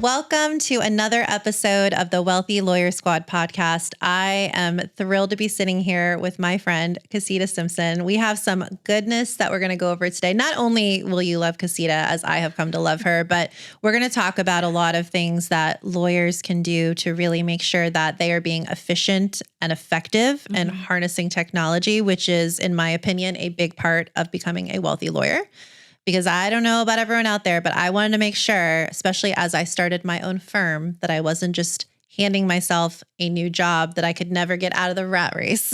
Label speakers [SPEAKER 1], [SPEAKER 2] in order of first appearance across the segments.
[SPEAKER 1] Welcome to another episode of the Wealthy Lawyer Squad podcast. I am thrilled to be sitting here with my friend, Casita Simpson. We have some goodness that we're going to go over today. Not only will you love Casita, as I have come to love her, but we're going to talk about a lot of things that lawyers can do to really make sure that they are being efficient and effective and harnessing technology, which is, in my opinion, a big part of becoming a wealthy lawyer. Because I don't know about everyone out there, but I wanted to make sure, especially as I started my own firm, that I wasn't just handing myself a new job that I could never get out of the rat race.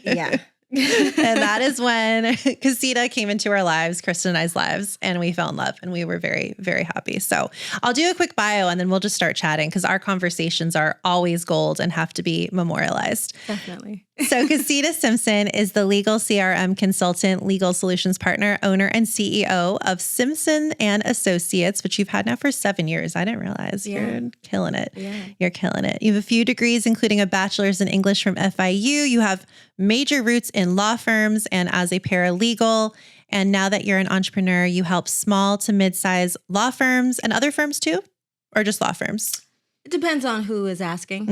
[SPEAKER 2] Yeah.
[SPEAKER 1] And that is when Casita came into our lives, Kristen and I's lives, and we fell in love and we were very, very happy. So I'll do a quick bio and then we'll just start chatting because our conversations are always gold and have to be memorialized.
[SPEAKER 2] Definitely.
[SPEAKER 1] So Casita Simpson is the legal CRM consultant, legal solutions partner, owner, and CEO of Simpson and Associates, which you've had now for 7 years. I didn't realize.
[SPEAKER 2] Yeah.
[SPEAKER 1] You're killing it.
[SPEAKER 2] Yeah.
[SPEAKER 1] You're killing it. You have a few degrees, including a bachelor's in English from FIU. You have major roots in law firms and as a paralegal. And now that you're an entrepreneur, you help small to mid-size law firms and other firms too, or just law firms?
[SPEAKER 2] It depends on who is asking.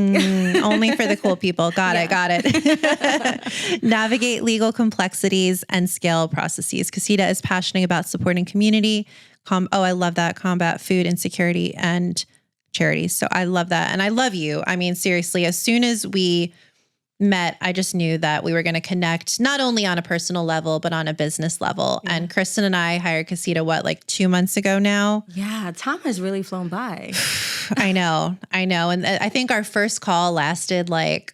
[SPEAKER 1] Only for the cool people. Got it. Navigate legal complexities and scale processes. Casita is passionate about supporting community. I love that. Combat food insecurity and charities. So I love that. And I love you. I mean, seriously, as soon as we met, I just knew that we were going to connect not only on a personal level, but on a business level. Yeah. And Kristen and I hired Casita, 2 months ago now?
[SPEAKER 2] Yeah, time has really flown by.
[SPEAKER 1] I know. And I think our first call lasted
[SPEAKER 2] 3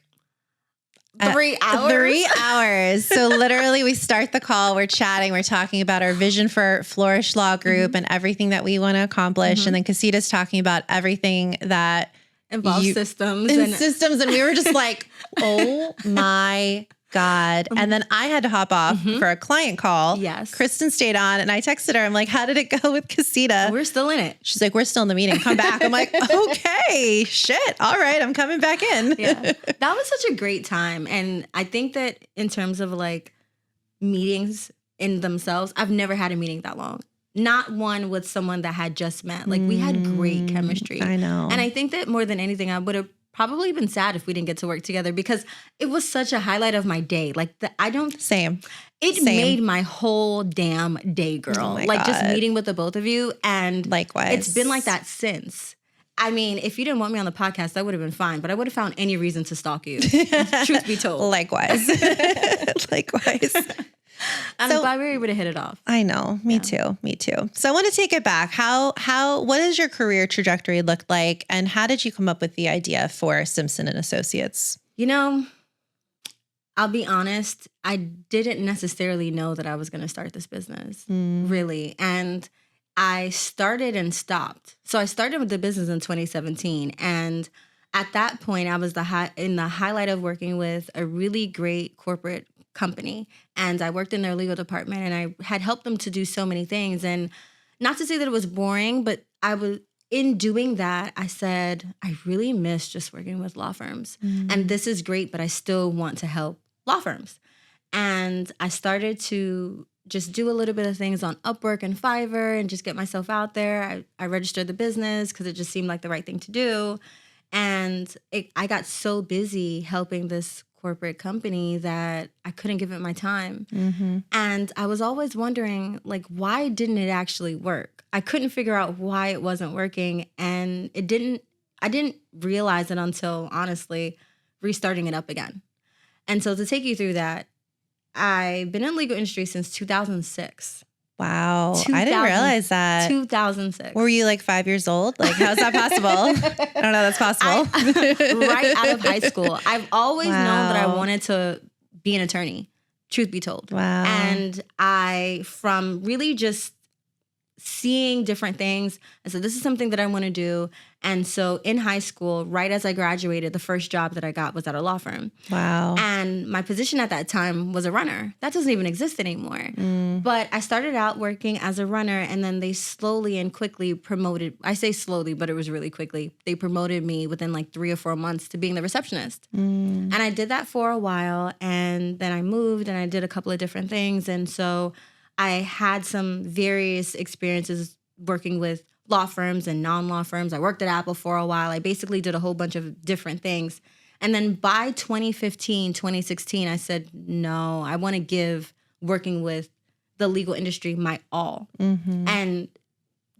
[SPEAKER 2] hours.
[SPEAKER 1] 3 hours. So literally we start the call, we're chatting, we're talking about our vision for Flourish Law Group and everything that we want to accomplish. And then Casita's talking about everything that
[SPEAKER 2] involves systems.
[SPEAKER 1] And we were just like, oh my God. And then I had to hop off for a client call.
[SPEAKER 2] Yes.
[SPEAKER 1] Kristen stayed on and I texted her. I'm like, how did it go with Casita?
[SPEAKER 2] We're still in it.
[SPEAKER 1] She's like, we're still in the meeting. Come back. I'm like, okay, shit. All right. I'm coming back in.
[SPEAKER 2] Yeah. That was such a great time. And I think that in terms of meetings in themselves, I've never had a meeting that long. Not one with someone that had just met. We had great chemistry.
[SPEAKER 1] I know.
[SPEAKER 2] And I think that more than anything, I would have probably been sad if we didn't get to work together because it was such a highlight of my day.
[SPEAKER 1] Same.
[SPEAKER 2] It made my whole damn day, girl.
[SPEAKER 1] Oh my God.
[SPEAKER 2] Just meeting with the both of you. And
[SPEAKER 1] likewise.
[SPEAKER 2] It's been like that since. I mean, if you didn't want me on the podcast, that would have been fine, but I would have found any reason to stalk you. Truth be told.
[SPEAKER 1] Likewise. Likewise.
[SPEAKER 2] I'm glad we were able to hit it off.
[SPEAKER 1] I know. Me too. So I want to take it back. What does your career trajectory look like? And how did you come up with the idea for Simpson and Associates?
[SPEAKER 2] I'll be honest. I didn't necessarily know that I was going to start this business, really. And I started and stopped. So I started with the business in 2017. And at that point, I was in the highlight of working with a really great corporate company. And I worked in their legal department and I had helped them to do so many things. And not to say that it was boring, but in doing that, I said, I really miss just working with law firms. And this is great, but I still want to help law firms. And I started to just do a little bit of things on Upwork and Fiverr and just get myself out there. I registered the business because it just seemed like the right thing to do. And I got so busy helping this corporate company that I couldn't give it my time. And I was always wondering, why didn't it actually work? I couldn't figure out why it wasn't working. And I didn't realize it until, honestly, restarting it up again. And so to take you through that, I've been in the legal industry since 2006.
[SPEAKER 1] Wow. I didn't realize that.
[SPEAKER 2] 2006.
[SPEAKER 1] Were you 5 years old? How's that possible? I don't know. That's possible.
[SPEAKER 2] Right out of high school. I've always known that I wanted to be an attorney, truth be told.
[SPEAKER 1] Wow.
[SPEAKER 2] And from really just seeing different things, I said, this is something that I want to do. And so in high school, right as I graduated, the first job that I got was at a law firm.
[SPEAKER 1] Wow.
[SPEAKER 2] And my position at that time was a runner. That doesn't even exist anymore. But I started out working as a runner, and then they slowly and quickly promoted, I say slowly, but it was really quickly. They promoted me within 3 or 4 months to being the receptionist. And I did that for a while, and then I moved and I did a couple of different things. And so I had some various experiences working with law firms and non-law firms. I worked at Apple for a while. I basically did a whole bunch of different things. And then by 2015, 2016, I said, no, I want to give working with the legal industry my all. And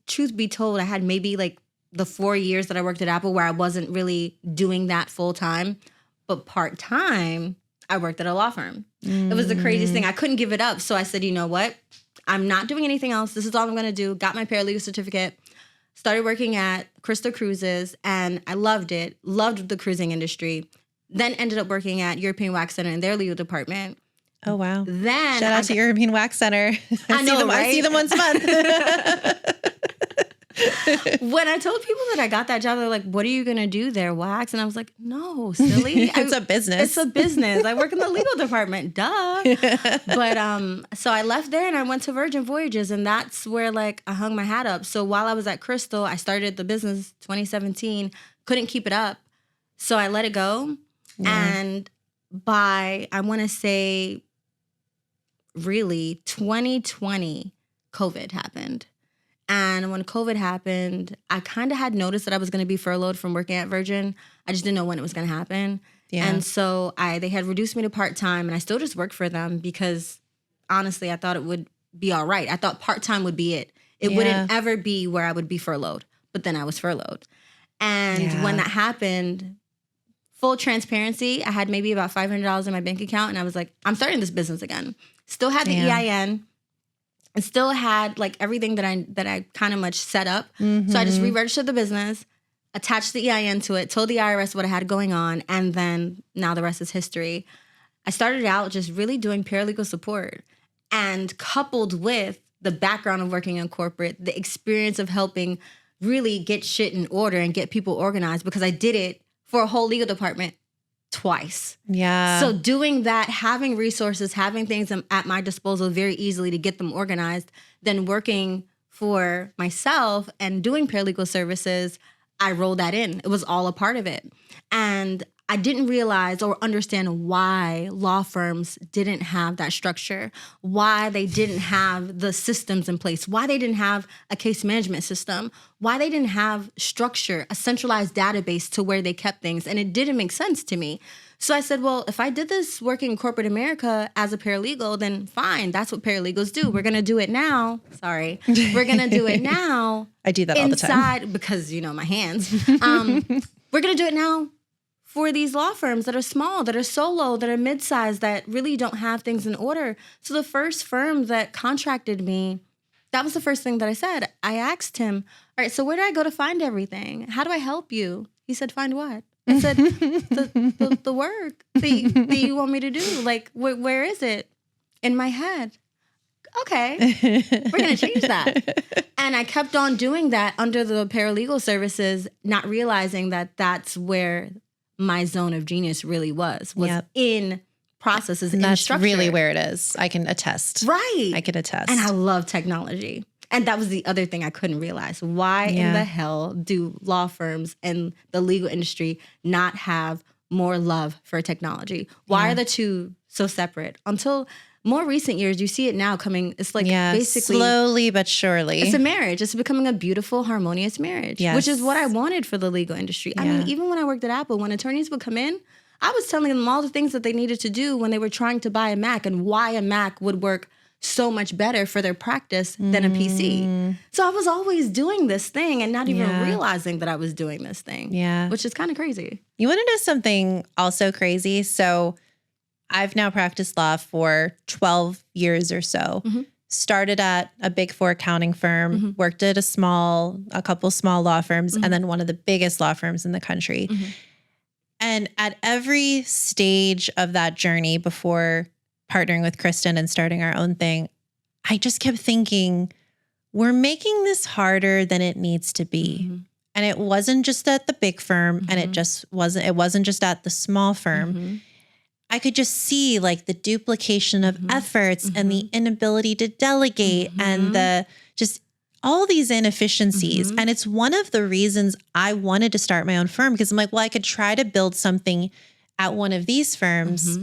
[SPEAKER 2] truth be told, I had maybe like the 4 years that I worked at Apple where I wasn't really doing that full time, but part time, I worked at a law firm. It was the craziest thing. I couldn't give it up. So I said, you know what? I'm not doing anything else. This is all I'm going to do. Got my paralegal certificate. Started working at Crystal Cruises, and I loved it. Loved the cruising industry. Then ended up working at European Wax Center in their legal department.
[SPEAKER 1] Oh, wow.
[SPEAKER 2] Then
[SPEAKER 1] shout out to European Wax Center.
[SPEAKER 2] I know, right?
[SPEAKER 1] I see them once a month.
[SPEAKER 2] When I told people that I got that job, they're like, what are you going to do there, wax? And I was like, no, silly.
[SPEAKER 1] It's a business.
[SPEAKER 2] It's a business. I work in the legal department. Duh. But so I left there and I went to Virgin Voyages, and that's where like I hung my hat up. So while I was at Crystal, I started the business 2017, couldn't keep it up. So I let it go. Yeah. And by, I want to say, really 2020, COVID happened. And when COVID happened, I kind of had noticed that I was going to be furloughed from working at Virgin. I just didn't know when it was going to happen. Yeah. And so they had reduced me to part-time, and I still just worked for them because honestly, I thought it would be all right. I thought part-time would be it. It wouldn't ever be where I would be furloughed. But then I was furloughed. And when that happened, full transparency, I had maybe about $500 in my bank account, and I was like, I'm starting this business again. Still had the EIN. And still had like everything that I kind of much set up. So I just re-registered the business, attached the EIN to it, told the IRS what I had going on, and then now the rest is history. I started out just really doing paralegal support, and coupled with the background of working in corporate, the experience of helping really get shit in order and get people organized, because I did it for a whole legal department twice. Yeah. So doing that, having resources, having things at my disposal very easily to get them organized, then working for myself and doing paralegal services, I rolled that in. It was all a part of it. And I didn't realize or understand why law firms didn't have that structure, why they didn't have the systems in place, why they didn't have a case management system, why they didn't have structure, a centralized database to where they kept things. And it didn't make sense to me. So I said, well, if I did this working in corporate America as a paralegal, then fine, that's what paralegals do. We're going to do it now. Sorry. We're going to do it now.
[SPEAKER 1] I do that all the time.
[SPEAKER 2] Because, my hands. We're going to do it now for these law firms that are small, that are solo, that are mid-sized, that really don't have things in order. So the first firm that contracted me, that was the first thing that I said. I asked him, all right, so where do I go to find everything? How do I help you? He said, find what? I said, the work that you want me to do. Like, where is it? In my head. Okay, we're going to change that. And I kept on doing that under the paralegal services, not realizing that that's where my zone of genius really was in processes and
[SPEAKER 1] that's
[SPEAKER 2] structure.
[SPEAKER 1] Really where it is. I can attest.
[SPEAKER 2] Right.
[SPEAKER 1] I can attest.
[SPEAKER 2] And I love technology. And that was the other thing I couldn't realize. Why in the hell do law firms and the legal industry not have more love for technology? Why are the two so separate? Until more recent years, you see it now coming. It's like basically
[SPEAKER 1] slowly but surely.
[SPEAKER 2] It's a marriage. It's becoming a beautiful, harmonious marriage, which is what I wanted for the legal industry. I mean, even when I worked at Apple, when attorneys would come in, I was telling them all the things that they needed to do when they were trying to buy a Mac and why a Mac would work so much better for their practice than a PC. So I was always doing this thing and not even realizing that I was doing this thing, which is kind of crazy.
[SPEAKER 1] You want to know something also crazy? So I've now practiced law for 12 years or so. Started at a Big Four accounting firm, worked at a couple small law firms, and then one of the biggest law firms in the country. And at every stage of that journey before partnering with Kristen and starting our own thing, I just kept thinking, we're making this harder than it needs to be. And it wasn't just at the big firm, and it wasn't just at the small firm. I could just see like the duplication of efforts and the inability to delegate and the just all these inefficiencies. And it's one of the reasons I wanted to start my own firm, because I'm like, well, I could try to build something at one of these firms,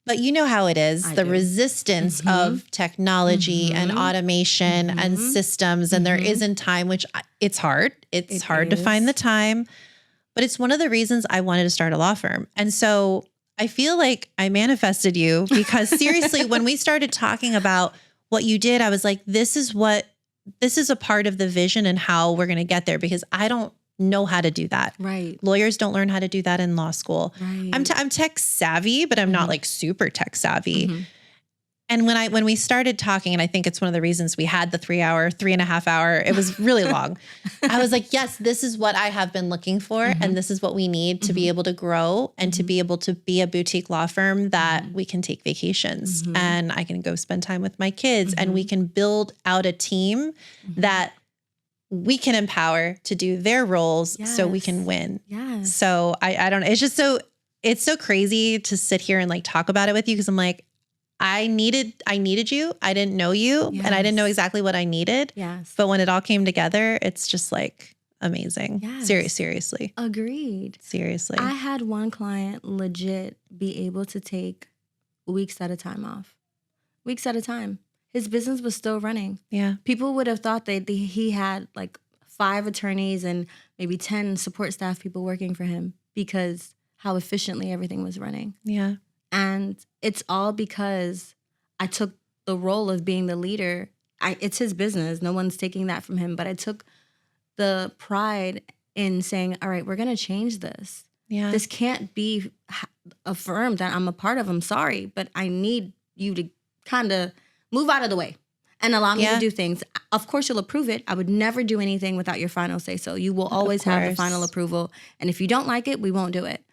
[SPEAKER 1] But you know how it is,
[SPEAKER 2] I
[SPEAKER 1] the
[SPEAKER 2] do.
[SPEAKER 1] resistance of technology and automation and systems. And there isn't time, which it's hard. It's hard to find the time, but it's one of the reasons I wanted to start a law firm. And so I feel like I manifested you because seriously, when we started talking about what you did, I was like, this is a part of the vision and how we're going to get there, because I don't know how to do that.
[SPEAKER 2] Right.
[SPEAKER 1] Lawyers don't learn how to do that in law school.
[SPEAKER 2] Right.
[SPEAKER 1] I'm tech savvy, but I'm not like super tech savvy. And when we started talking, and I think it's one of the reasons we had the 3.5 hour, it was really long. I was like, yes, this is what I have been looking for. And this is what we need to be able to grow and to be able to be a boutique law firm that we can take vacations and I can go spend time with my kids and we can build out a team that we can empower to do their roles so we can win.
[SPEAKER 2] Yes.
[SPEAKER 1] So I don't know. It's just it's so crazy to sit here and like talk about it with you, because I'm like, I needed you. I didn't know you and I didn't know exactly what I needed.
[SPEAKER 2] Yes.
[SPEAKER 1] But when it all came together, it's just like amazing.
[SPEAKER 2] Yes.
[SPEAKER 1] Seriously.
[SPEAKER 2] Agreed.
[SPEAKER 1] Seriously.
[SPEAKER 2] I had one client legit be able to take weeks at a time off. Weeks at a time. His business was still running.
[SPEAKER 1] Yeah.
[SPEAKER 2] People would have thought that he had like 5 attorneys and maybe 10 support staff people working for him because how efficiently everything was running.
[SPEAKER 1] Yeah.
[SPEAKER 2] And it's all because I took the role of being the leader. It's his business. No one's taking that from him. But I took the pride in saying, all right, we're going to change this.
[SPEAKER 1] Yeah.
[SPEAKER 2] This can't be a firm that I'm a part of. I'm sorry, but I need you to kind of move out of the way and allow me to do things. Of course, you'll approve it. I would never do anything without your final say so. You will always have the final approval. And if you don't like it, we won't do it.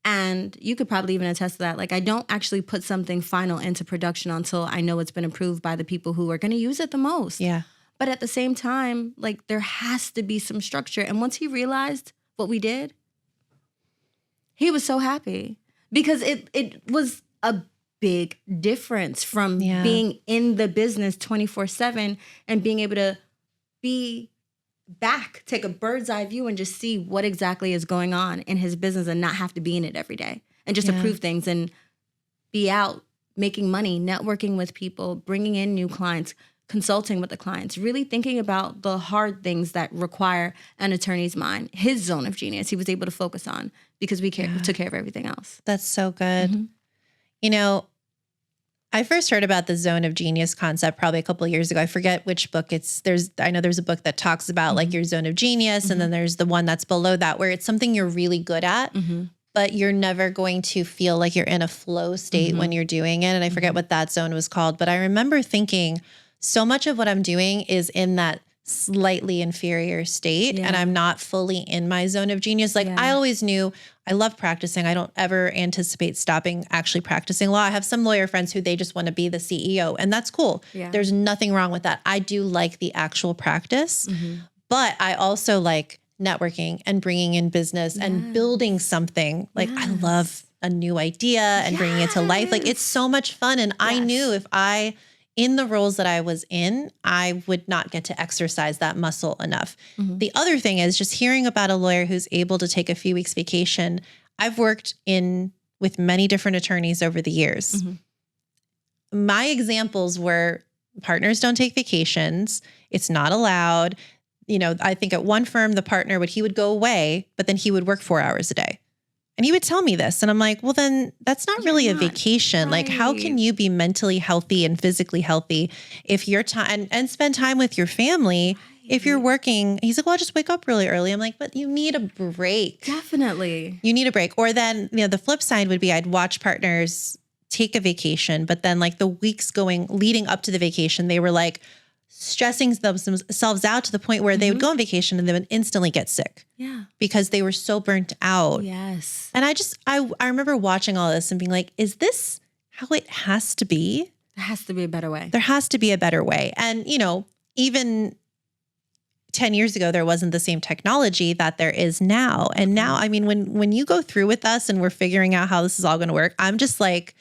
[SPEAKER 2] And you could probably even attest to that. Like, I don't actually put something final into production until I know it's been approved by the people who are going to use it the most.
[SPEAKER 1] Yeah.
[SPEAKER 2] But at the same time, like, there has to be some structure. And once he realized what we did, he was so happy because it was a big difference from being in the business 24/7 and being able to be back, take a bird's eye view and just see what exactly is going on in his business and not have to be in it every day and just approve things and be out making money, networking with people, bringing in new clients, consulting with the clients, really thinking about the hard things that require an attorney's mind. His zone of genius, he was able to focus on because we took care of everything else.
[SPEAKER 1] That's so good. You know, I first heard about the zone of genius concept probably a couple of years ago. I forget which book I know there's a book that talks about like your zone of genius. And then there's the one that's below that where it's something you're really good at, but you're never going to feel like you're in a flow state when you're doing it. And I forget what that zone was called, but I remember thinking so much of what I'm doing is in that slightly inferior state and I'm not fully in my zone of genius. Like I always knew I love practicing. I don't ever anticipate stopping actually practicing law. I have some lawyer friends who they just want to be the CEO and that's cool. Yeah. There's nothing wrong with that. I do like the actual practice, but I also like networking and bringing in business and building something. Like I love a new idea and bringing it to life. Like it's so much fun. And I knew if in the roles that I was in, I would not get to exercise that muscle enough. The other thing is just hearing about a lawyer who's able to take a few weeks vacation. I've worked with many different attorneys over the years. My examples were partners don't take vacations. It's not allowed. You know, I think at one firm, the partner he would go away, but then he would work 4 hours a day. And he would tell me this. And I'm like, well, then that's not really a vacation. Right. Like, how can you be mentally healthy and physically healthy if you're and spend time with your family if you're working? He's like, well, I'll just wake up really early. I'm like, but you need a break.
[SPEAKER 2] Definitely.
[SPEAKER 1] You need a break. Or then, the flip side would be I'd watch partners take a vacation, but then like the weeks leading up to the vacation, they were like stressing themselves out to the point where they would go on vacation and they would instantly get sick. Yeah. Because they were so burnt out. Yes. And I remember watching all this and being like, is this how it has to be?
[SPEAKER 2] There has to be a better way.
[SPEAKER 1] There has to be a better way. And, even 10 years ago, there wasn't the same technology that there is now. And now, I mean, when you go through with us and we're figuring out how this is all going to work, I'm just like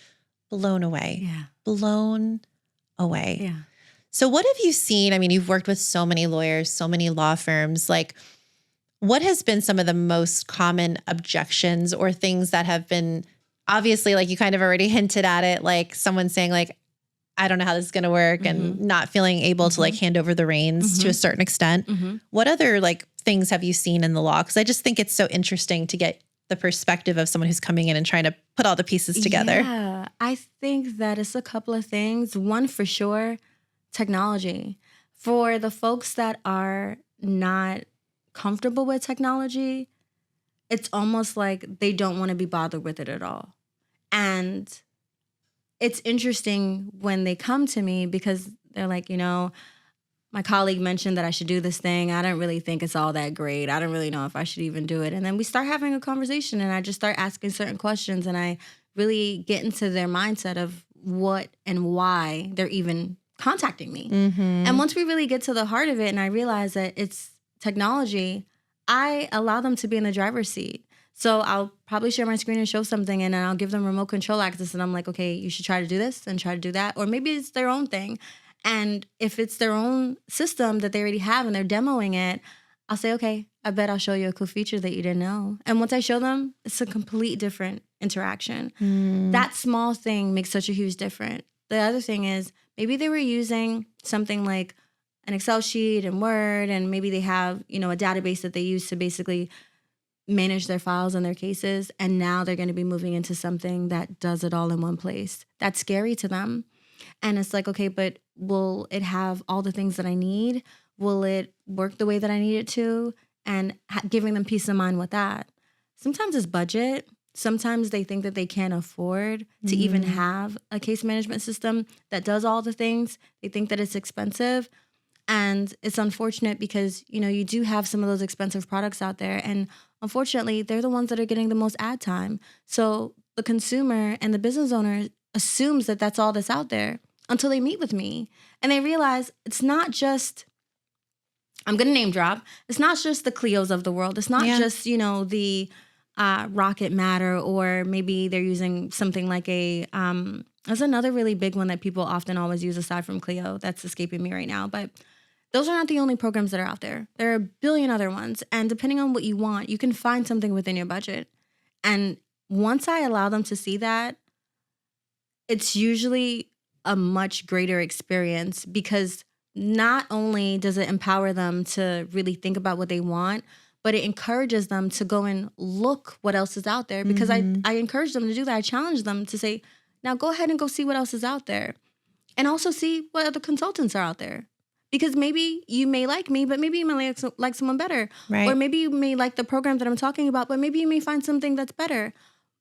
[SPEAKER 1] blown away. Yeah. Blown away. Yeah. So what have you seen? I mean, you've worked with so many lawyers, so many law firms. Like, what has been some of the most common objections or things that have been obviously, like you kind of already hinted at it, like someone saying like, I don't know how this is going to work and not feeling able to like hand over the reins to a certain extent. What other like things have you seen in the law? Because I just think it's so interesting to get the perspective of someone who's coming in and trying to put all the pieces together.
[SPEAKER 2] Yeah, I think that it's a couple of things. One, for sure, technology. For the folks that are not comfortable with technology, it's almost like they don't want to be bothered with it at all. And it's interesting when they come to me because they're like, you know, my colleague mentioned that I should do this thing. I don't really think it's all that great. I don't really know if I should even do it. And then we start having a conversation and I just start asking certain questions and I really get into their mindset of what and why they're even contacting me. And once we really get to the heart of it and I realize that it's technology, I allow them to be in the driver's seat. So I'll probably share my screen and show something and then I'll give them remote control access and I'm like, okay, you should try to do this and try to do that. Or maybe it's their own thing. And if it's their own system that they already have and they're demoing it, I'll say, okay, I bet I'll show you a cool feature that you didn't know. And once I show them, it's a complete different interaction. That small thing makes such a huge difference. The other thing is maybe they were using something like an Excel sheet and Word, and maybe they have, you know, a database that they use to basically manage their files and their cases. And now they're going to be moving into something that does it all in one place. That's scary to them. And it's like, okay, but will it have all the things that I need? Will it work the way that I need it to? And giving them peace of mind with that. Sometimes it's budget. Sometimes they think that they can't afford to even have a case management system that does all the things. They think that it's expensive. And it's unfortunate because, you know, you do have some of those expensive products out there. And unfortunately, they're the ones that are getting the most ad time. So the consumer and the business owner assumes that that's all that's out there until they meet with me. And they realize it's not just, I'm going to name drop, it's not just the Clios of the world. It's not just, you know, the Rocket Matter, or maybe they're using something like a, that's another really big one that people often always use aside from Clio. That's escaping me right now. But those are not the only programs that are out there. There are a billion other ones. And depending on what you want, you can find something within your budget. And once I allow them to see that, it's usually a much greater experience because not only does it empower them to really think about what they want, but it encourages them to go and look what else is out there. Because I encourage them to do that. I challenge them to say, now go ahead and go see what else is out there. And also see what other consultants are out there. Because maybe you may like me, but maybe you may like someone better.
[SPEAKER 1] Right.
[SPEAKER 2] Or maybe you may like the program that I'm talking about, but maybe you may find something that's better.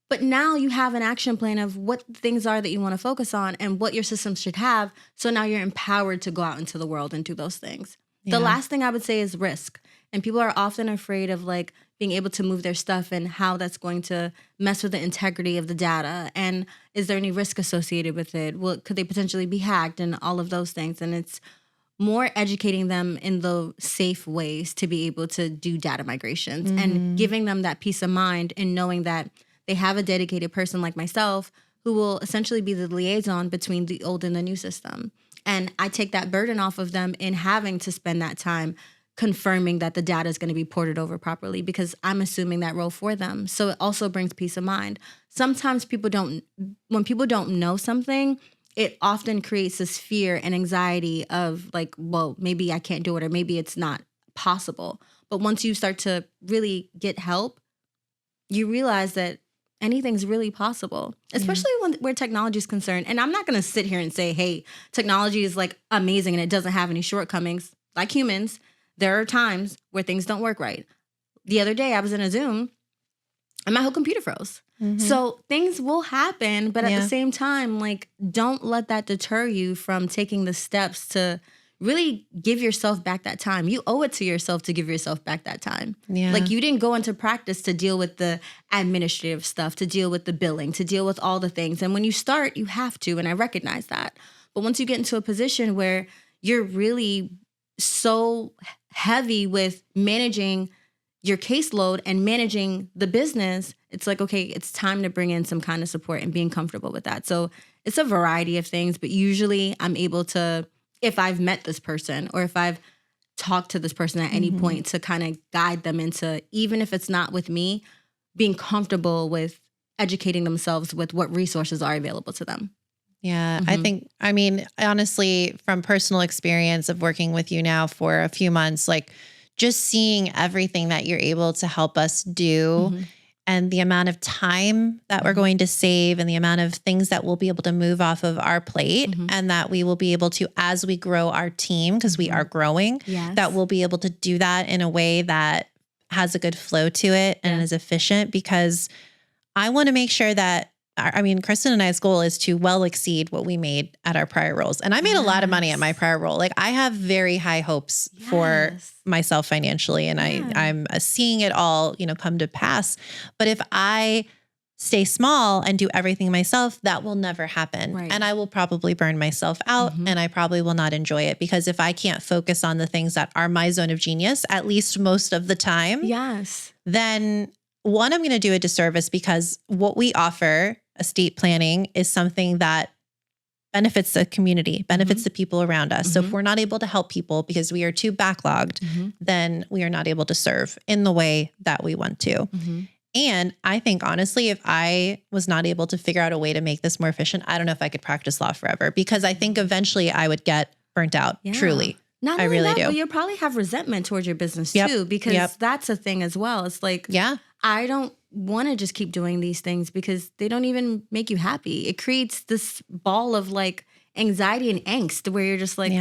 [SPEAKER 2] But now you have an action plan of what things are that you want to focus on and what your system should have. So now you're empowered to go out into the world and do those things. The last thing I would say is risk. And people are often afraid of like being able to move their stuff and how that's going to mess with the integrity of the data. And is there any risk associated with it? Could they potentially be hacked and all of those things? And it's more educating them in the safe ways to be able to do data migrations and giving them that peace of mind and knowing that they have a dedicated person like myself who will essentially be the liaison between the old and the new system. And I take that burden off of them in having to spend that time confirming that the data is going to be ported over properly because I'm assuming that role for them. So it also brings peace of mind. Sometimes when people don't know something, it often creates this fear and anxiety of like, well, maybe I can't do it or maybe it's not possible. But once you start to really get help, you realize that anything's really possible, especially where technology is concerned. And I'm not going to sit here and say, hey, technology is like amazing and it doesn't have any shortcomings. Like humans, there are times where things don't work right. The other day I was in a Zoom and my whole computer froze. So things will happen, but at the same time, like, don't let that deter you from taking the steps to really give yourself back that time. You owe it to yourself to give yourself back that time. Like, you didn't go into practice to deal with the administrative stuff, to deal with the billing, to deal with all the things. And when you start, you have to, and I recognize that. But once you get into a position where you're really so heavy with managing your caseload and managing the business, it's like, okay, it's time to bring in some kind of support and being comfortable with that. So it's a variety of things, but usually I'm able to, if I've met this person or if I've talked to this person at any point, to kind of guide them into, even if it's not with me, being comfortable with educating themselves with what resources are available to them.
[SPEAKER 1] Yeah, I mean, honestly, from personal experience of working with you now for a few months, like just seeing everything that you're able to help us do and the amount of time that we're going to save and the amount of things that we'll be able to move off of our plate and that we will be able to, as we grow our team, because we are growing, that we'll be able to do that in a way that has a good flow to it and is efficient, because I want to make sure that, I mean, Kristen and I's goal is to well exceed what we made at our prior roles. And I made a lot of money at my prior role. Like I have very high hopes for myself financially, and I'm seeing it all, come to pass. But if I stay small and do everything myself, that will never happen. Right. And I will probably burn myself out and I probably will not enjoy it, because if I can't focus on the things that are my zone of genius, at least most of the time, then one, I'm going to do a disservice, because what we offer, estate planning, is something that benefits the community, benefits the people around us. So if we're not able to help people because we are too backlogged, then we are not able to serve in the way that we want to. And I think, honestly, if I was not able to figure out a way to make this more efficient, I don't know if I could practice law forever, because I think eventually I would get burnt out, truly.
[SPEAKER 2] Not
[SPEAKER 1] I
[SPEAKER 2] only
[SPEAKER 1] really
[SPEAKER 2] that,
[SPEAKER 1] do.
[SPEAKER 2] But you'll probably have resentment towards your business too, because that's a thing as well. It's like, I don't want to just keep doing these things because they don't even make you happy. It creates this ball of like anxiety and angst where you're just like,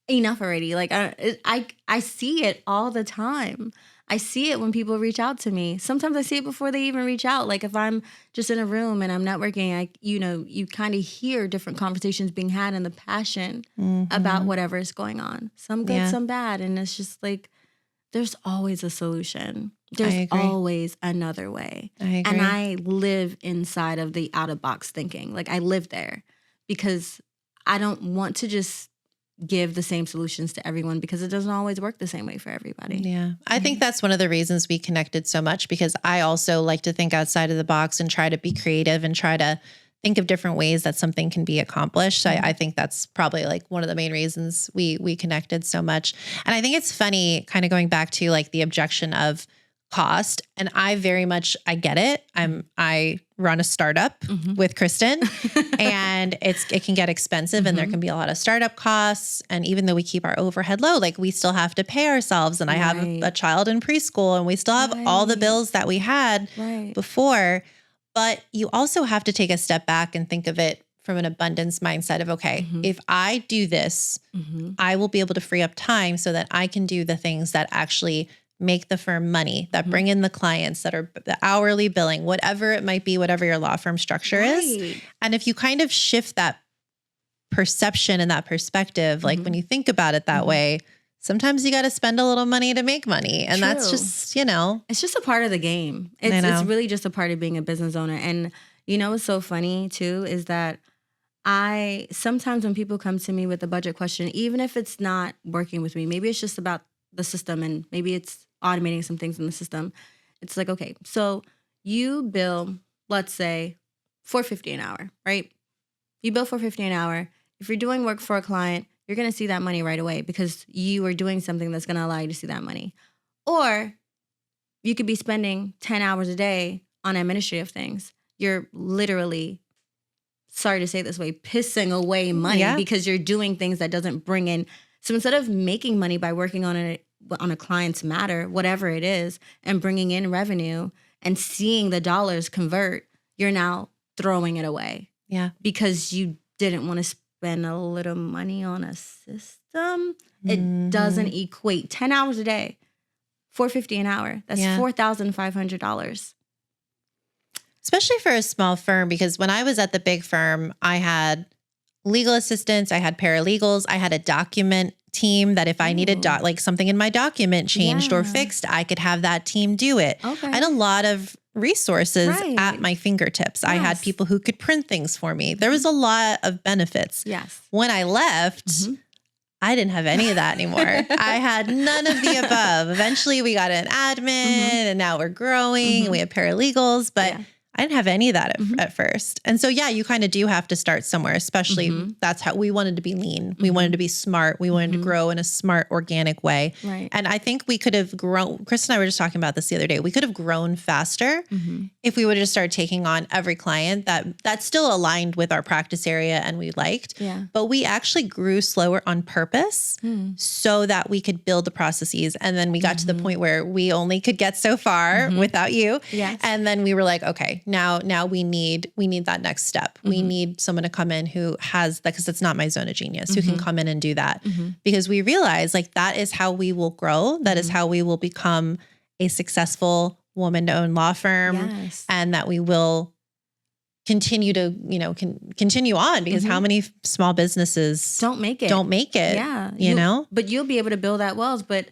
[SPEAKER 2] enough already. Like I see it all the time. I see it when people reach out to me. Sometimes I see it before they even reach out. Like if I'm just in a room and I'm networking, you kind of hear different conversations being had and the passion about whatever is going on. Some good, some bad. And it's just like, there's always a solution. There's always another way. And I live inside of the out of box thinking. Like I live there because I don't want to just give the same solutions to everyone, because it doesn't always work the same way for everybody.
[SPEAKER 1] Yeah. I think that's one of the reasons we connected so much, because I also like to think outside of the box and try to be creative and try to think of different ways that something can be accomplished. So I think that's probably like one of the main reasons we connected so much. And I think it's funny, kind of going back to like the objection of cost. And I get it. I run a startup with Kristen and it can get expensive and there can be a lot of startup costs. And even though we keep our overhead low, like we still have to pay ourselves. And I have a child in preschool and we still have all the bills that we had before. But you also have to take a step back and think of it from an abundance mindset of, okay, if I do this, I will be able to free up time so that I can do the things that actually make the firm money, that bring in the clients, that are the hourly billing, whatever it might be, whatever your law firm structure is. And if you kind of shift that perception and that perspective, like when you think about it that way, sometimes you got to spend a little money to make money. And that's just,
[SPEAKER 2] it's just a part of the game. It's really just a part of being a business owner. And what's so funny too, is that sometimes when people come to me with a budget question, even if it's not working with me, maybe it's just about the system and maybe it's automating some things in the system. It's like, okay, so you bill, let's say $4.50 an hour, right? You bill $4.50 an hour. If you're doing work for a client, you're going to see that money right away because you are doing something that's going to allow you to see that money. Or you could be spending 10 hours a day on administrative things. You're literally, sorry to say it this way, pissing away money because you're doing things that doesn't bring in. So instead of making money by working on a client's matter, whatever it is, and bringing in revenue and seeing the dollars convert, you're now throwing it away.
[SPEAKER 1] Yeah.
[SPEAKER 2] Because you didn't want to spend a little money on a system. It doesn't equate. 10 hours a day, $4.50 an hour. That's $4,500.
[SPEAKER 1] Especially for a small firm, because when I was at the big firm, I had legal assistants, I had paralegals, I had a document team that if I needed like something in my document changed or fixed, I could have that team do it. I had a lot of resources at my fingertips. I had people who could print things for me. There was a lot of benefits. When I left, I didn't have any of that anymore. I had none of the above. Eventually we got an admin and now we're growing and we have paralegals, but I didn't have any of that at first. And so, yeah, you kind of do have to start somewhere, especially that's how we wanted to be lean. We wanted to be smart. We wanted to grow in a smart, organic way.
[SPEAKER 2] Right.
[SPEAKER 1] And I think we could have grown. Chris and I were just talking about this the other day. We could have grown faster if we would have just started taking on every client that still aligned with our practice area and we liked.
[SPEAKER 2] Yeah.
[SPEAKER 1] But we actually grew slower on purpose so that we could build the processes. And then we got to the point where we only could get so far without you.
[SPEAKER 2] Yes.
[SPEAKER 1] And then we were like, okay, now we need that next step. We need someone to come in who has that, because it's not my zone of genius, who can come in and do that. Because we realize like that is how we will grow. That is how we will become a successful woman-owned law firm.
[SPEAKER 2] Yes.
[SPEAKER 1] And that we will continue to, continue on, because how many small businesses
[SPEAKER 2] don't make it.
[SPEAKER 1] Yeah. You know,
[SPEAKER 2] but you'll be able to build that wealth. But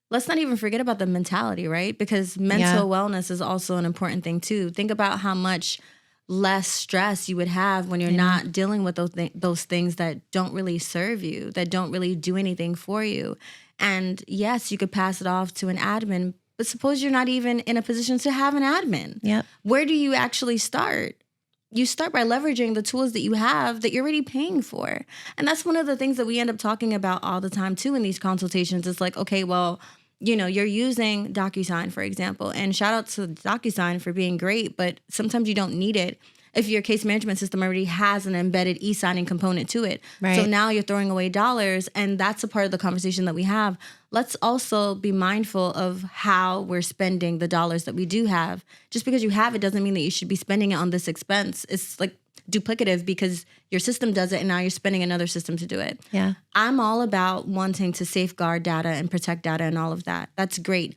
[SPEAKER 2] let's not even forget about the mentality, right? Because mental wellness is also an important thing too. Think about how much less stress you would have when you're not dealing with those things that don't really serve you, that don't really do anything for you. And yes, you could pass it off to an admin, but suppose you're not even in a position to have an admin.
[SPEAKER 1] Yep.
[SPEAKER 2] Where do you actually start? You start by leveraging the tools that you have that you're already paying for. And that's one of the things that we end up talking about all the time too in these consultations. It's like, okay, well, you're using DocuSign, for example, and shout out to DocuSign for being great, but sometimes you don't need it if your case management system already has an embedded e-signing component to it.
[SPEAKER 1] Right.
[SPEAKER 2] So now you're throwing away dollars, and that's a part of the conversation that we have. Let's also be mindful of how we're spending the dollars that we do have. Just because you have it doesn't mean that you should be spending it on this expense. It's like duplicative because your system does it and now you're spending another system to do it.
[SPEAKER 1] Yeah.
[SPEAKER 2] I'm all about wanting to safeguard data and protect data and all of that. That's great.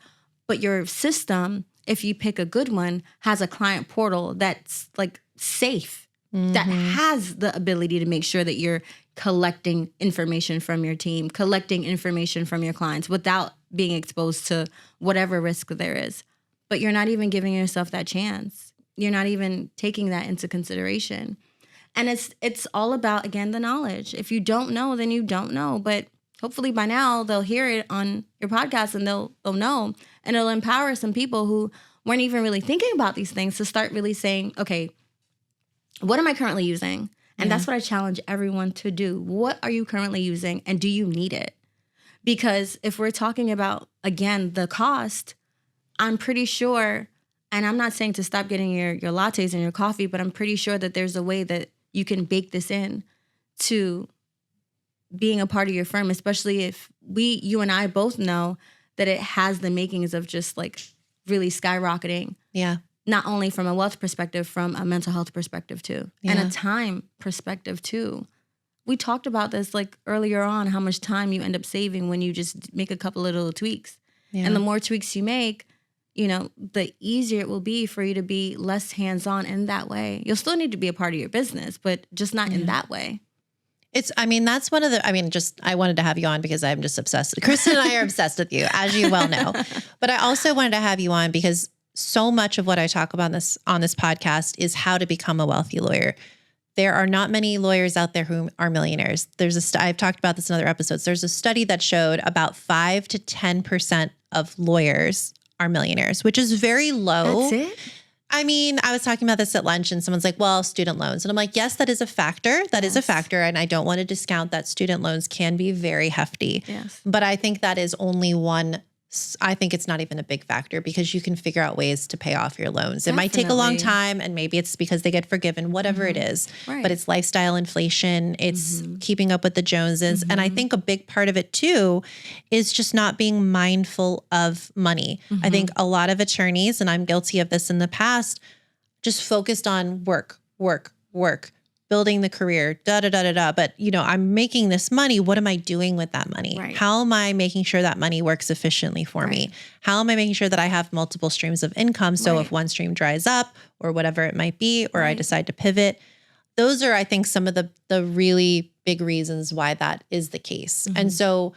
[SPEAKER 2] But your system, if you pick a good one, has a client portal that's like safe, that has the ability to make sure that you're collecting information from your team, collecting information from your clients without being exposed to whatever risk there is. But you're not even giving yourself that chance. You're not even taking that into consideration. And it's all about, again, the knowledge. If you don't know, then you don't know. But hopefully by now they'll hear it on your podcast and they'll know. And it'll empower some people who weren't even really thinking about these things to start really saying, okay, what am I currently using? And that's what I challenge everyone to do. What are you currently using and do you need it? Because if we're talking about, again, the cost, I'm pretty sure, and I'm not saying to stop getting your lattes and your coffee, but I'm pretty sure that there's a way that you can bake this in to being a part of your firm, especially if you and I both know that it has the makings of just like really skyrocketing.
[SPEAKER 1] Yeah.
[SPEAKER 2] Not only from a wealth perspective, from a mental health perspective too, and a time perspective too. We talked about this like earlier on, how much time you end up saving when you just make a couple of little tweaks. Yeah. And the more tweaks you make, the easier it will be for you to be less hands-on in that way. You'll still need to be a part of your business, but just not in that way.
[SPEAKER 1] That's one of I wanted to have you on because I'm just obsessed. Kristen and I are obsessed with you, as you well know. But I also wanted to have you on because so much of what I talk about on this podcast is how to become a wealthy lawyer. There are not many lawyers out there who are millionaires. I've talked about this in other episodes. There's a study that showed about 5 to 10% of lawyers are millionaires, which is very low.
[SPEAKER 2] That's it?
[SPEAKER 1] I was talking about this at lunch and someone's like, well, student loans. And I'm like, yes, that is a factor. That is a factor. And I don't want to discount that student loans can be very hefty.
[SPEAKER 2] Yes.
[SPEAKER 1] But I think that is only one. I think it's not even a big factor because you can figure out ways to pay off your loans. Definitely. It might take a long time and maybe it's because they get forgiven, whatever it is. Right. But it's lifestyle inflation. It's keeping up with the Joneses. And I think a big part of it too is just not being mindful of money. I think a lot of attorneys, and I'm guilty of this in the past, just focused on work, building the career, But, I'm making this money. What am I doing with that money? Right. How am I making sure that money works efficiently for me? How am I making sure that I have multiple streams of income? So if one stream dries up or whatever it might be, or I decide to pivot, those are, I think, some of the really big reasons why that is the case. And so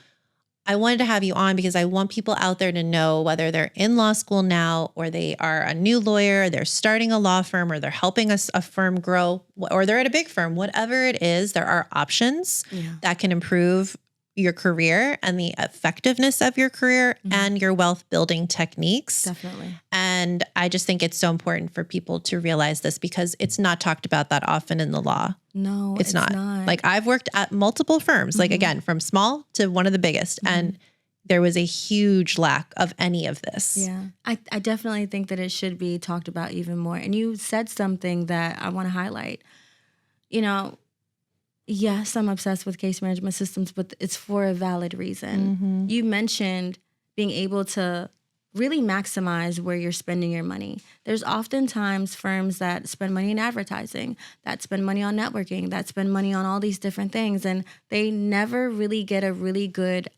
[SPEAKER 1] I wanted to have you on because I want people out there to know whether they're in law school now or they are a new lawyer, they're starting a law firm, or they're helping a firm grow, or they're at a big firm, whatever it is, there are options that can improve your career and the effectiveness of your career and your wealth building techniques.
[SPEAKER 2] Definitely.
[SPEAKER 1] And I just think it's so important for people to realize this because it's not talked about that often in the law.
[SPEAKER 2] No,
[SPEAKER 1] it's not. Like I've worked at multiple firms, like again, from small to one of the biggest. And there was a huge lack of any of this.
[SPEAKER 2] Yeah. I definitely think that it should be talked about even more. And you said something that I want to highlight. You know, yes, I'm obsessed with case management systems, but it's for a valid reason. You mentioned being able to really maximize where you're spending your money. There's oftentimes firms that spend money in advertising, that spend money on networking, that spend money on all these different things, and they never really get a really good,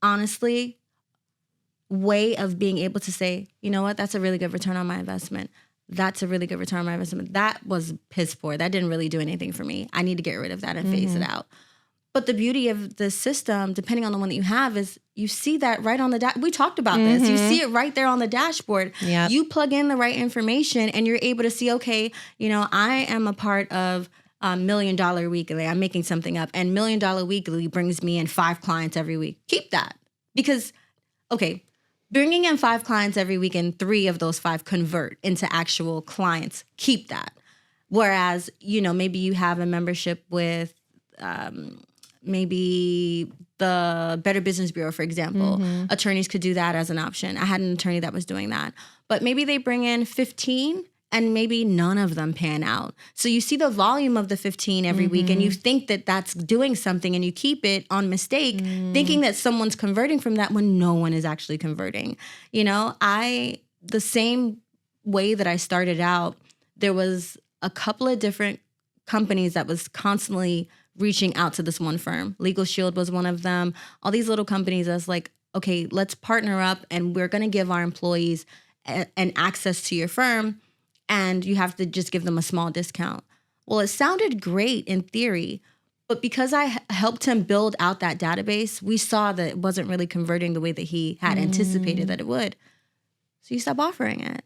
[SPEAKER 2] honestly, way of being able to say, you know what, that's a really good return on my investment. That's a really good return on my investment. That was piss poor. That didn't really do anything for me. I need to get rid of that and phase it out. But the beauty of the system, depending on the one that you have, is you see that right on the we talked about this. You see it right there on the dashboard.
[SPEAKER 1] Yep.
[SPEAKER 2] You plug in the right information and you're able to see, okay, you know, I am a part of $1 Million Weekly. I'm making something up. And $1 Million Weekly brings me in 5 clients every week. Keep that. Because, okay, bringing in 5 clients every week and 3 of those 5 convert into actual clients. Keep that. Whereas, you know, maybe you have a membership with maybe the Better Business Bureau, for example. Attorneys could do that as an option. I had an attorney that was doing that. But maybe they bring in 15 and maybe none of them pan out. So you see the volume of the 15 every week and you think that that's doing something and you keep it on mistake, thinking that someone's converting from that when no one is actually converting. You know, the same way that I started out, there was a couple of different companies that was constantly reaching out to this one firm. Legal Shield was one of them. All these little companies that's like, okay, let's partner up and we're going to give our employees an access to your firm. And you have to just give them a small discount. Well, it sounded great in theory, but because I helped him build out that database, we saw that it wasn't really converting the way that he had anticipated that it would. So you stop offering it.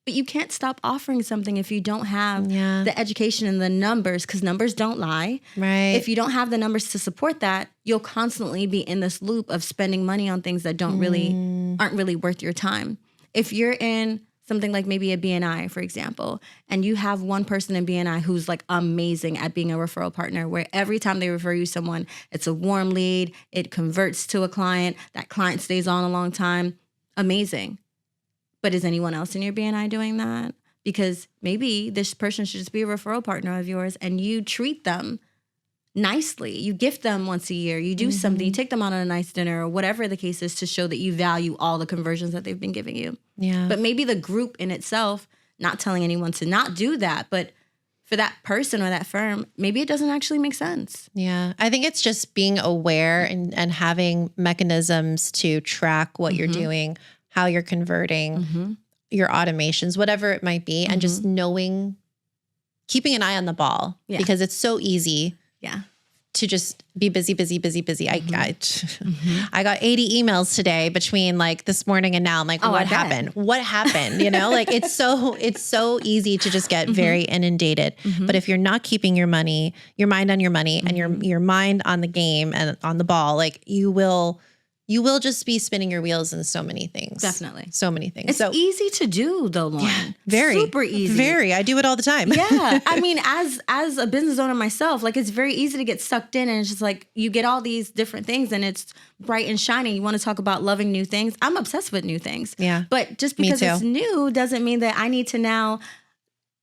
[SPEAKER 2] But you can't stop offering something if you don't have the education and the numbers, because numbers don't lie.
[SPEAKER 1] Right.
[SPEAKER 2] If you don't have the numbers to support that, you'll constantly be in this loop of spending money on things that aren't really worth your time. If you're in something like maybe a BNI, for example, and you have one person in BNI who's like amazing at being a referral partner, where every time they refer you someone, it's a warm lead, it converts to a client, that client stays on a long time, amazing. But is anyone else in your BNI doing that? Because maybe this person should just be a referral partner of yours and you treat them nicely. You gift them once a year. You do something. You take them out on a nice dinner or whatever the case is to show that you value all the conversions that they've been giving you.
[SPEAKER 1] Yeah.
[SPEAKER 2] But maybe the group in itself, not telling anyone to not do that, but for that person or that firm, maybe it doesn't actually make sense.
[SPEAKER 1] Yeah. I think it's just being aware and having mechanisms to track what you're doing, how you're converting, your automations, whatever it might be, and just knowing, keeping an eye on the ball because it's so easy to just be busy. I got 80 emails today between like this morning and now. I'm like, what happened? What happened? You know, like it's so easy to just get very inundated. But if you're not keeping your mind on your money and your mind on the game and on the ball, like you will just be spinning your wheels in so many things.
[SPEAKER 2] Definitely.
[SPEAKER 1] So many things.
[SPEAKER 2] It's easy to do though, Lauren.
[SPEAKER 1] Yeah, very.
[SPEAKER 2] Super easy.
[SPEAKER 1] Very. I do it all the time.
[SPEAKER 2] Yeah. I mean, as a business owner myself, like it's very easy to get sucked in and it's just like you get all these different things and it's bright and shiny. You want to talk about loving new things. I'm obsessed with new things.
[SPEAKER 1] Yeah.
[SPEAKER 2] But just because it's new doesn't mean that I need to now.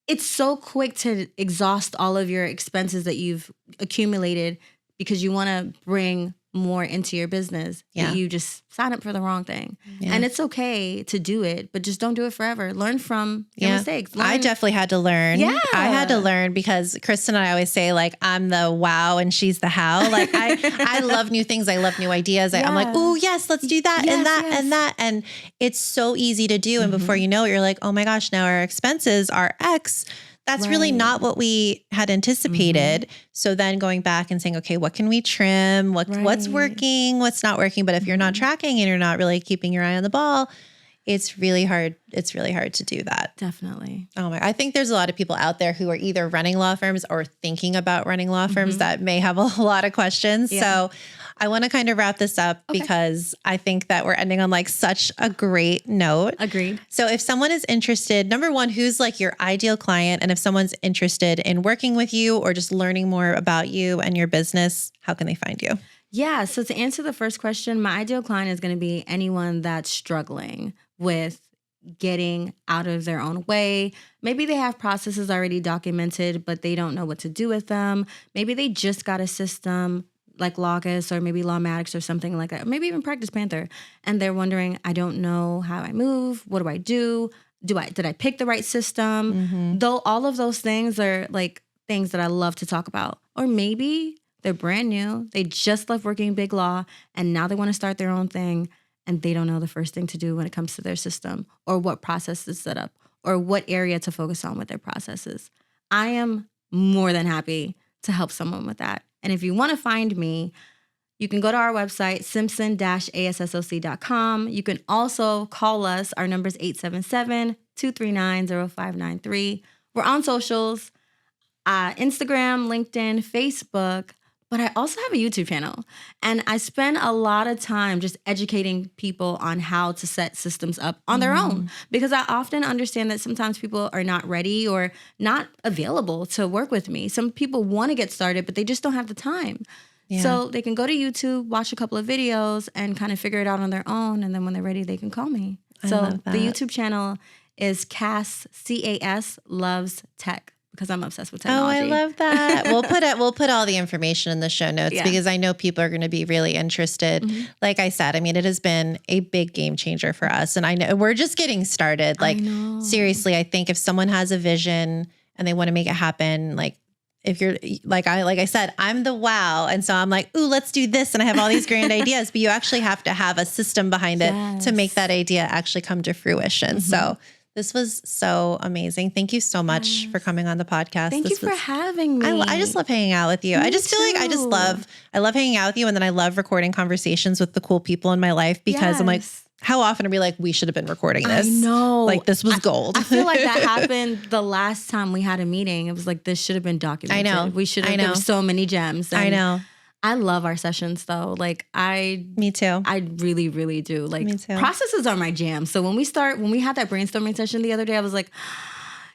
[SPEAKER 2] It's so quick to exhaust all of your expenses that you've accumulated because you want to bring more into your business. That you just sign up for the wrong thing. And it's okay to do it, but just don't do it forever. Learn from your mistakes.
[SPEAKER 1] I definitely had to learn.
[SPEAKER 2] Yeah.
[SPEAKER 1] I had to learn because Kristen and I always say like, I'm the wow and she's the how. Like I love new things. I love new ideas. I'm like, oh yes, let's do that and that and that. And it's so easy to do. And before you know it, you're like, oh my gosh, now our expenses are X. That's really not what we had anticipated. So then going back and saying, okay, what can we trim? What's working? What's not working? But if you're not tracking and you're not really keeping your eye on the ball, it's really hard. It's really hard to do that.
[SPEAKER 2] Definitely.
[SPEAKER 1] Oh my, I think there's a lot of people out there who are either running law firms or thinking about running law firms that may have a lot of questions.
[SPEAKER 2] Yeah.
[SPEAKER 1] So I want to kind of wrap this up because I think that we're ending on like such a great note.
[SPEAKER 2] Agreed.
[SPEAKER 1] So if someone is interested, number one, who's like your ideal client? And if someone's interested in working with you or just learning more about you and your business, how can they find you?
[SPEAKER 2] Yeah. So to answer the first question, my ideal client is going to be anyone that's struggling with getting out of their own way. Maybe they have processes already documented, but they don't know what to do with them. Maybe they just got a system like Logos or maybe Lawmatics or something like that, or maybe even Practice Panther. And they're wondering, I don't know how I move. What do I do? Did I pick the right system? Though all of those things are like things that I love to talk about. Or maybe they're brand new. They just left working big law and now they want to start their own thing and they don't know the first thing to do when it comes to their system or what process to set up or what area to focus on with their processes. I am more than happy to help someone with that. And if you want to find me, you can go to our website, simpson-asssoc.com. You can also call us. Our number is 877-239-0593. We're on socials, Instagram, LinkedIn, Facebook, but I also have a YouTube channel. And I spend a lot of time just educating people on how to set systems up on their own. Because I often understand that sometimes people are not ready or not available to work with me. Some people want to get started, but they just don't have the time. Yeah. So they can go to YouTube, watch a couple of videos, and kind of figure it out on their own. And then when they're ready, they can call me. So the YouTube channel is Cass, C-A-S, Loves Tech. Because I'm obsessed with technology.
[SPEAKER 1] Oh, I love that. We'll put all the information in the show notes because I know people are going to be really interested. Like I said, I mean, it has been a big game changer for us. And I know we're just getting started. Like seriously, I think if someone has a vision and they want to make it happen, like if you're like I said, I'm the wow. And so I'm like, ooh, let's do this. And I have all these grand ideas, but you actually have to have a system behind it to make that idea actually come to fruition. So this was so amazing. Thank you so much for coming on the podcast.
[SPEAKER 2] Thank you for having me.
[SPEAKER 1] I just love hanging out with you. I just feel like I love hanging out with you. And then I love recording conversations with the cool people in my life because I'm like, how often are we like, we should have been recording this?
[SPEAKER 2] I know.
[SPEAKER 1] Like this was gold.
[SPEAKER 2] I feel like that happened the last time we had a meeting. It was like, this should have been documented.
[SPEAKER 1] I know.
[SPEAKER 2] We should have, there were so many gems.
[SPEAKER 1] I know.
[SPEAKER 2] I love our sessions though. Like
[SPEAKER 1] me too.
[SPEAKER 2] I really, really do. Like
[SPEAKER 1] me too.
[SPEAKER 2] Processes are my jam. So when we had that brainstorming session the other day, I was like,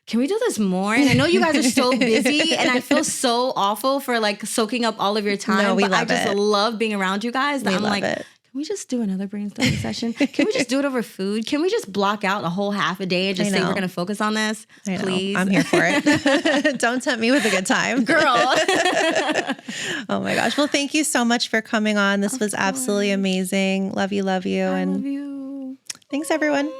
[SPEAKER 2] can we do this more? And I know you guys are so busy and I feel so awful for like soaking up all of your time.
[SPEAKER 1] No,
[SPEAKER 2] I just love being around you guys. That I'm like, can we just do another brainstorming session? Can we just do it over food? Can we just block out a whole half a day and just say we're going to focus on this? Please.
[SPEAKER 1] I'm here for it. Don't tempt me with a good time.
[SPEAKER 2] Girl.
[SPEAKER 1] Oh my gosh. Well, thank you so much for coming on. This was absolutely amazing. Love you.
[SPEAKER 2] I love you.
[SPEAKER 1] Thanks everyone.